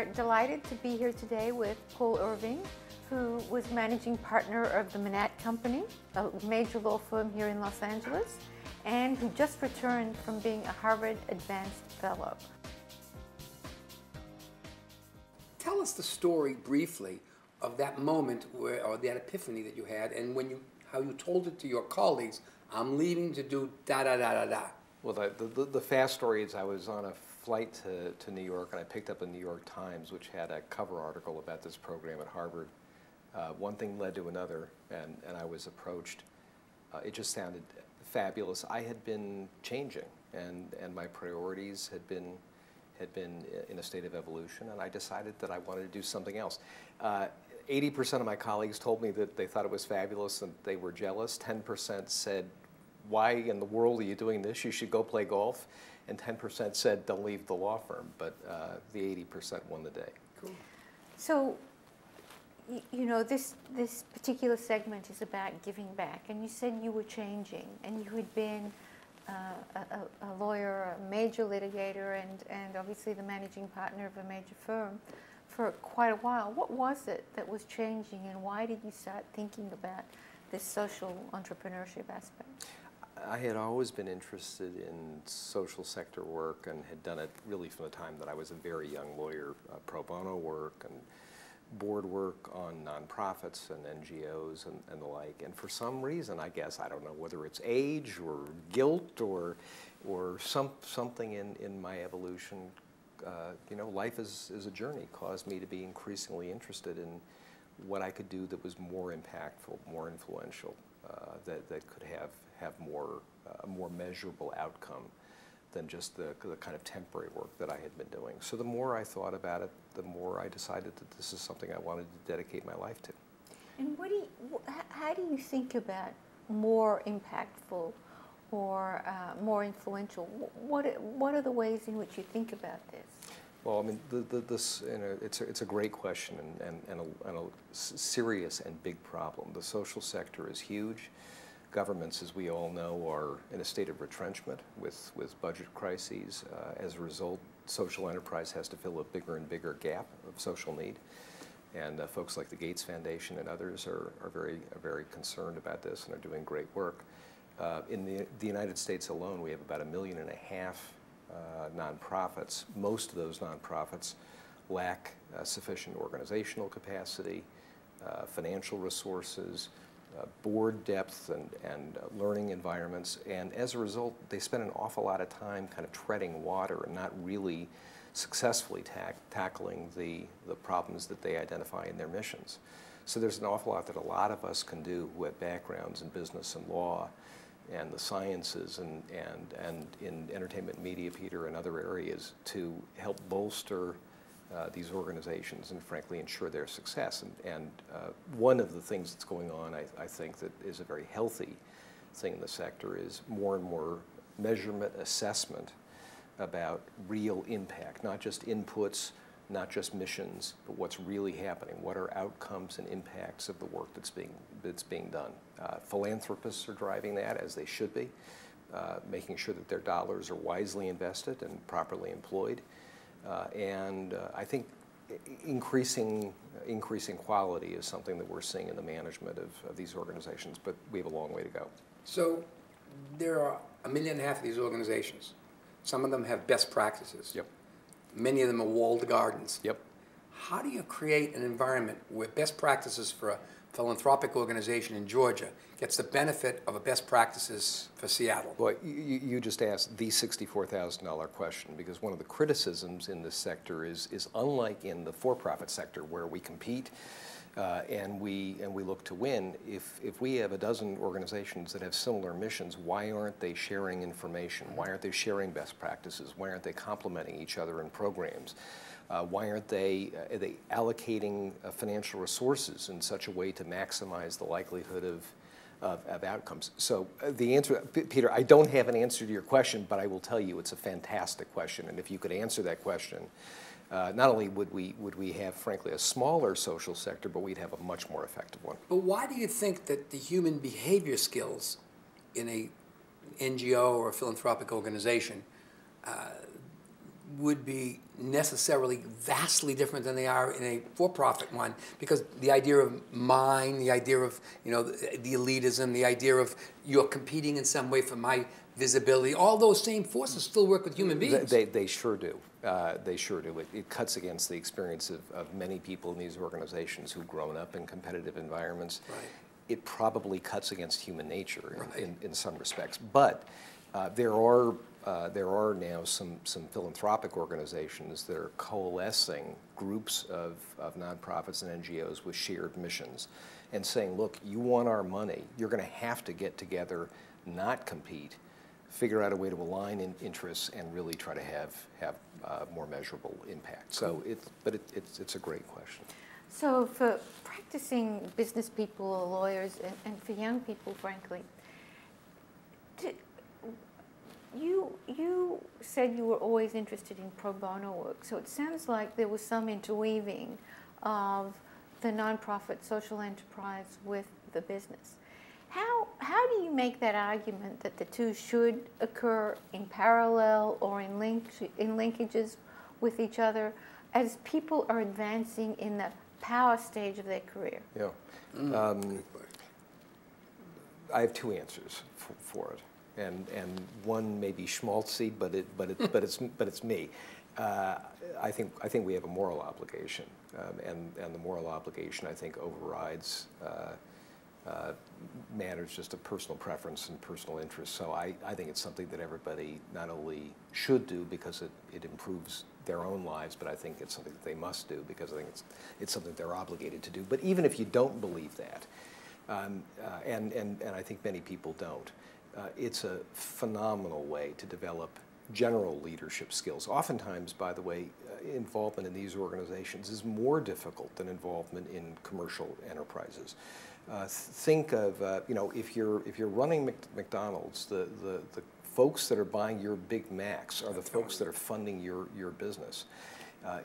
are delighted to be here today with Paul Irving, who was managing partner of the Manat Company, a major law firm here in Los Angeles, and who just returned from being a Harvard Advanced Fellow. Tell us the story briefly of that moment where, or that epiphany that you had, and how you told it to your colleagues, I'm leaving to do da-da-da-da-da. Well, the fast story is I was on a flight to New York, and I picked up a New York Times, which had a cover article about this program at Harvard. One thing led to another, and I was approached. It just sounded fabulous. I had been changing, and my priorities had been in a state of evolution, and I decided that I wanted to do something else. 80% of my colleagues told me that they thought it was fabulous and they were jealous. 10% said, why in the world are you doing this? You should go play golf. And 10% said, don't leave the law firm. But the 80% won the day. Cool. So, you know, this particular segment is about giving back. And you said you were changing, and you had been a lawyer, a major litigator, and obviously the managing partner of a major firm for quite a while. What was it that was changing, and why did you start thinking about this social entrepreneurship aspect? I had always been interested in social sector work and had done it really from the time that I was a very young lawyer, pro bono work and board work on nonprofits and NGOs and the like. And for some reason, I guess, I don't know whether it's age or guilt or something in my evolution, you know, life is a journey, caused me to be increasingly interested in what I could do that was more impactful, more influential, that could have a more measurable outcome than just the kind of temporary work that I had been doing. So the more I thought about it, the more I decided that this is something I wanted to dedicate my life to. And how do you think about more impactful or more influential? What are the ways in which you think about this? Well, I mean, this, you know, it's a great question and a serious and big problem. The social sector is huge. Governments, as we all know, are in a state of retrenchment with budget crises. As a result, social enterprise has to fill a bigger and bigger gap of social need. And folks like the Gates Foundation and others are very concerned about this and are doing great work. In the United States alone, we have about 1.5 million nonprofits. Most of those nonprofits lack sufficient organizational capacity, financial resources, board depth and learning environments, and as a result, they spend an awful lot of time kind of treading water and not really successfully tackling the problems that they identify in their missions. So there's an awful lot that a lot of us can do who have backgrounds in business and law and the sciences and in entertainment, media, Peter, and other areas to help bolster these organizations and frankly ensure their success. And one of the things that's going on, I think, that is a very healthy thing in the sector is more and more measurement assessment about real impact, not just inputs, not just missions, but what's really happening. What are outcomes and impacts of the work that's being done? Philanthropists are driving that, as they should be, making sure that their dollars are wisely invested and properly employed. And I think increasing quality is something that we're seeing in the management of these organizations, but we have a long way to go. So there are 1.5 million of these organizations. Some of them have best practices. Yep. Many of them are walled gardens. Yep. How do you create an environment where best practices for a philanthropic organization in Georgia gets the benefit of a best practices for Seattle? Well, you just asked the $64,000 question, because one of the criticisms in this sector is unlike in the for-profit sector where we compete and we look to win. If we have a dozen organizations that have similar missions, why aren't they sharing information? Why aren't they sharing best practices? Why aren't they complementing each other in programs? Why aren't they allocating financial resources in such a way to maximize the likelihood of outcomes? So the answer, Peter, I don't have an answer to your question, but I will tell you it's a fantastic question. And if you could answer that question, not only would we have, frankly, a smaller social sector, but we'd have a much more effective one. But why do you think that the human behavior skills in a NGO or a philanthropic organization would be necessarily vastly different than they are in a for-profit one, because the idea of mine, the idea of, you know, the elitism, the idea of you're competing in some way for my visibility, all those same forces still work with human beings. They sure do. They sure do. It cuts against the experience of many people in these organizations who've grown up in competitive environments. Right. It probably cuts against human nature Right. in some respects. But there are now some philanthropic organizations that are coalescing groups of nonprofits and NGOs with shared missions and saying, look, you want our money, you're going to have to get together, not compete, figure out a way to align in interests and really try to have more measurable impact. So it's a great question. So for practicing business people or lawyers, and for young people, frankly, you said you were always interested in pro bono work. So it sounds like there was some interweaving of the nonprofit social enterprise with the business. How do you make that argument that the two should occur in parallel or in linkages with each other as people are advancing in the power stage of their career? Yeah. I have two answers for it, and one may be schmaltzy, but it's me. I think we have a moral obligation, and the moral obligation, I think, overrides matters just of personal preference and personal interest. So I think it's something that everybody not only should do because it improves their own lives, but I think it's something that they must do because I think it's something they're obligated to do. But even if you don't believe that, and I think many people don't, it's a phenomenal way to develop general leadership skills. Oftentimes, by the way, involvement in these organizations is more difficult than involvement in commercial enterprises. Think of, if you're running McDonald's, the folks that are buying your Big Macs are the folks that are funding your business.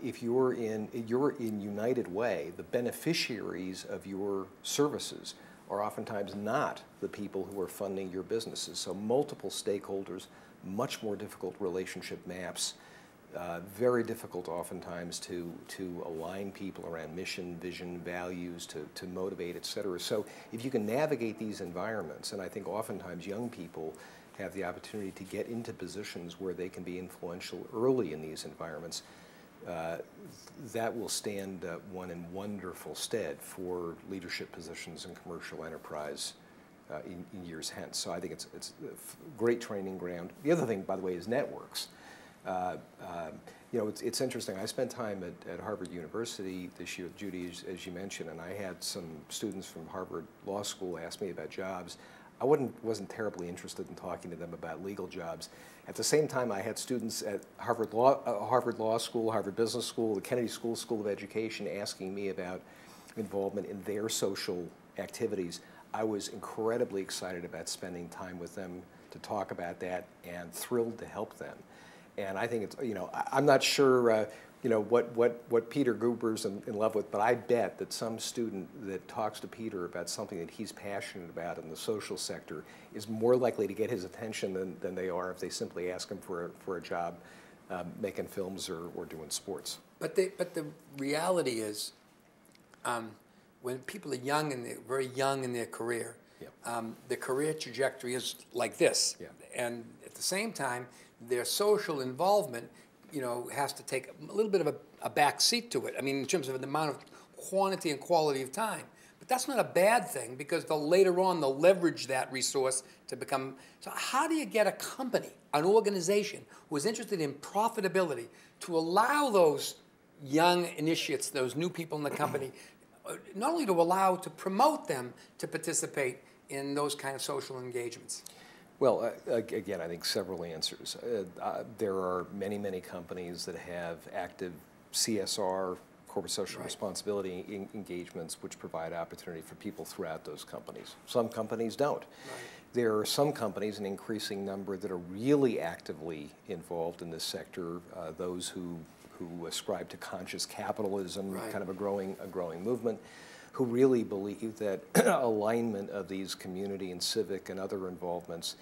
If you're in United Way, the beneficiaries of your services are oftentimes not the people who are funding your businesses. So multiple stakeholders, much more difficult relationship maps, very difficult oftentimes to align people around mission, vision, values, to motivate, et cetera. So if you can navigate these environments, and I think oftentimes young people have the opportunity to get into positions where they can be influential early in these environments, that will stand one in wonderful stead for leadership positions in commercial enterprise in years hence. So I think it's a great training ground. The other thing, by the way, is networks. It's interesting. I spent time at Harvard University this year, Judy, as you mentioned, and I had some students from Harvard Law School ask me about jobs. I wasn't terribly interested in talking to them about legal jobs. At the same time, I had students at Harvard Law School, Harvard Business School, the Kennedy School of Education asking me about involvement in their social activities. I was incredibly excited about spending time with them to talk about that and thrilled to help them. And I think it's, I'm not sure, what Peter Guber's in love with, but I bet that some student that talks to Peter about something that he's passionate about in the social sector is more likely to get his attention than they are if they simply ask him for a job making films or doing sports. But the reality is, when people are young and they're very young in their career, the career trajectory is like this. Yeah. And at the same time, their social involvement, has to take a little bit of a back seat to it. I mean, in terms of the amount of quantity and quality of time. But that's not a bad thing because later on they'll leverage that resource to become. So how do you get a company, an organization who is interested in profitability to allow those young initiates, those new people in the company, not only to promote them to participate in those kind of social engagements? Well, again, I think several answers. There are many companies that have active CSR, corporate social responsibility engagements, which provide opportunity for people throughout those companies. Some companies don't. Right. There are some companies, an increasing number, that are really actively involved in this sector. Those who ascribe to conscious capitalism, kind of a growing movement, who really believe that alignment of these community and civic and other involvements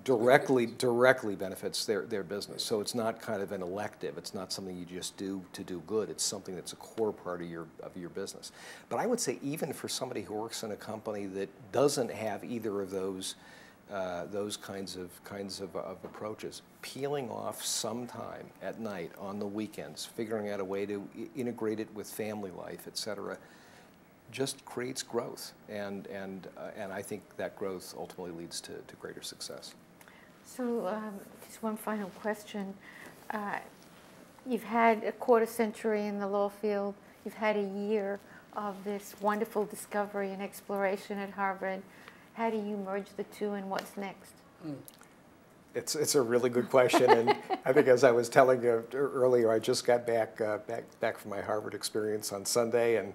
directly benefits their business. So it's not kind of an elective. It's not something you just do to do good. It's something that's a core part of your business. But I would say even for somebody who works in a company that doesn't have either of those kinds of approaches, peeling off some time at night on the weekends, figuring out a way to integrate it with family life, et cetera, just creates growth, and I think that growth ultimately leads to greater success. So just one final question. You've had a quarter century in the law field. You've had a year of this wonderful discovery and exploration at Harvard. How do you merge the two, and what's next? It's a really good question, and I think as I was telling you earlier, I just got back from my Harvard experience on Sunday, and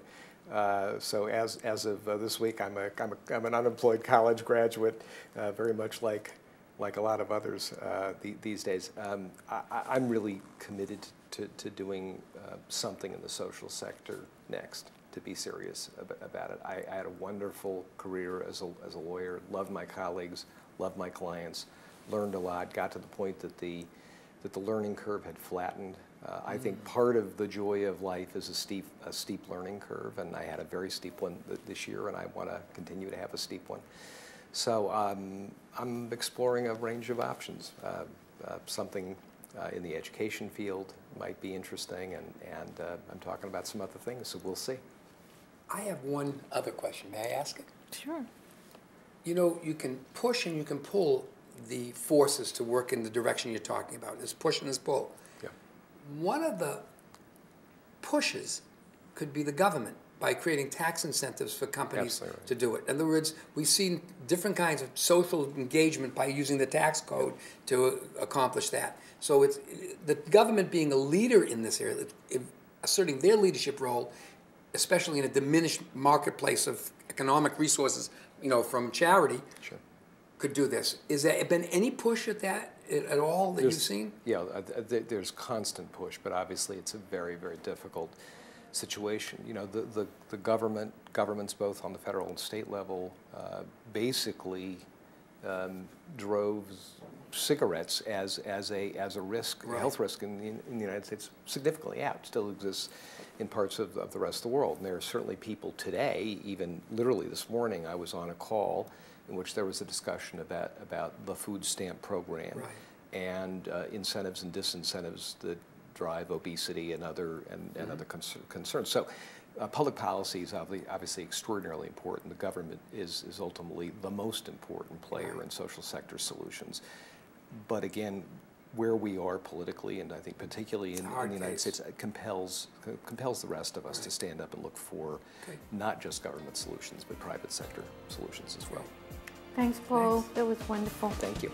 so as of this week, I'm an unemployed college graduate, very much like a lot of others these days. I'm really committed to doing something in the social sector next, to be serious about it. I had a wonderful career as a lawyer, loved my colleagues, loved my clients, learned a lot, got to the point that the learning curve had flattened. I think part of the joy of life is a steep learning curve, and I had a very steep one this year, and I want to continue to have a steep one. So I'm exploring a range of options. Something in the education field might be interesting, and I'm talking about some other things, so we'll see. I have one other question. May I ask it? Sure. You know, you can push and you can pull the forces to work in the direction you're talking about. There's push and there's pull. Yeah. One of the pushes could be the government by creating tax incentives for companies to do it. In other words, we've seen different kinds of social engagement by using the tax code to accomplish that. So it's the government being a leader in this area, asserting their leadership role, especially in a diminished marketplace of economic resources, you know, from charity. Sure. Could do this. Is there been any push at that at all that you've seen? Yeah, there's constant push, but obviously it's a very, very difficult situation. You know, the governments both on the federal and state level basically drove cigarettes as a risk, a health risk in the United States significantly out. It still exists in parts of the rest of the world. And there are certainly people today, even literally this morning, I was on a call in which there was a discussion about the food stamp program and incentives and disincentives that drive obesity and other concerns. So public policy is obviously extraordinarily important. The government is ultimately the most important player in social sector solutions. But again, where we are politically, and I think particularly in the United States, it compels the rest of us to stand up and look for not just government solutions, but private sector solutions as well. Thanks, Paul. That was wonderful. Thank you.